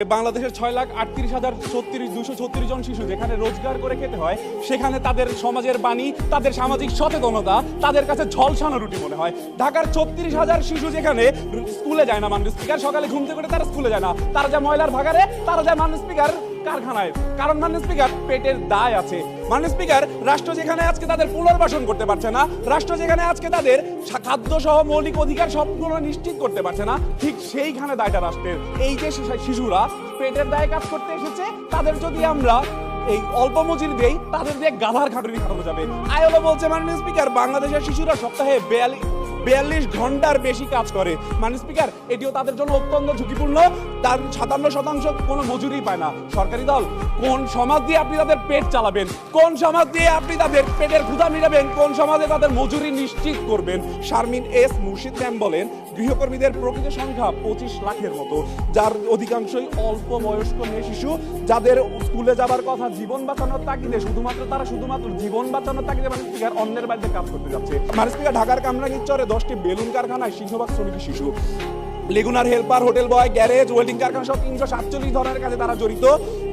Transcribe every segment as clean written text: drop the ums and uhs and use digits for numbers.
বাংলাদেশের 6,38,236 জন শিশু যেখানে রোজগার করে খেতে হয়, সেখানে তাদের সমাজের বাণী, তাদের সামাজিক সচেতনতা তাদের কাছে ঝলসানো রুটি মনে হয়। ঢাকার 36,000 শিশু যেখানে স্কুলে যায় না, মাননীয় স্পিকার সকালে ঘুম থেকে তারা স্কুলে যায় না, তারা যায় ময়লার ভাগারে, তারা যায় মাননীয় স্পিকার কারখানায়। কারণ মাননীয় স্পিকার পেটের দায় আছে। মাননীয় স্পিকার রাষ্ট্র যেখানে আজকে তাদের পুনর্বাসন করতে পারছে না, রাষ্ট্র যেখানে আজকে তাদের খাদ্য সহ মৌলিক অধিকার সবগুলো নিশ্চিত করতে পারছে না, ঠিক সেইখানে দায়টা রাষ্ট্রের। এই যে শিশুরা পেটের দায়ে কাজ করতে এসেছে, তাদের যদি আমরা এই অল্প মজুরি দেই, তাদের দিয়ে গাধার খাটুনি খাটানো যাবে। আইএলও বলছে মাননীয় স্পিকার বাংলাদেশের শিশুরা সপ্তাহে 42 ঘন্টার বেশি কাজ করে। মাননীয় স্পিকার এটিও তাদের জন্য অত্যন্ত ঝুঁকিপূর্ণ। তার 57% কোনো মজুরি পায় না। সরকারি দল, কোন সমাজ দিয়ে আপনি তাদের পেট চালাবেন? কোন সমাজ দিয়ে আপনি তাদের পেটের ক্ষুধা মিটাবেন? কোন সমাজে তাদের মজুরি নিশ্চিত করবেন? শারমিন এস মুর্শিদ ম্যাম বলেন, গৃহকর্মীদের প্রকৃত সংখ্যা 25 লাখের মতো, যার অধিকাংশই অল্প বয়স্ক মেয়ে শিশু, যাদের স্কুলে যাবার কথা জীবন বাঁচানোর তাগিদে শুধুমাত্র জীবন বাঁচানোর তাগিদে মাননীয় স্পিকার অন্যের বাড়িতে কাজ করতে যাচ্ছে। মাননীয় স্পিকার ঢাকার কামরাঙ্গীর চরে 10টি বেলুন কারখানায় সিংহভাগ শ্রমিক শিশু। লেগুনার helper, hotel boy, garage, welding কারখানা সব 347 ধরনের কাজে তারা জড়িত,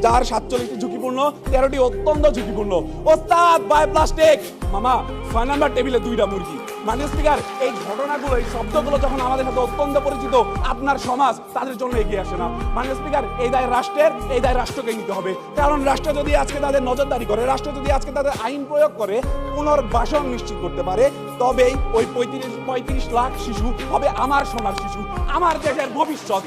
যার 47টি ঝুঁকিপূর্ণ, 13টি অত্যন্ত ঝুঁকিপূর্ণ। ওস্তাদ বাই প্লাস্টিক মামা 6 নাম্বার টেবিলে 2টা মুরগি। মাননীয় স্পিকার এই ঘটনাগুলো, এই শব্দগুলো যখন আমাদের সাথে অত্যন্ত পরিচিত, আপনার সমাজ তাদের জন্য এগিয়ে আসে না। মাননীয় স্পিকার এই দায় রাষ্ট্রের, এই দায় রাষ্ট্রকে নিতে হবে। কারণ রাষ্ট্র যদি আজকে তাদের নজরদারি করে, রাষ্ট্র যদি আজকে তাদের আইন প্রয়োগ করে, পুনর্বাসন নিশ্চিত করতে পারে, তবেই ওই 35 লাখ শিশু হবে আমার সোনার শিশু, আমার দেশের ভবিষ্যৎ।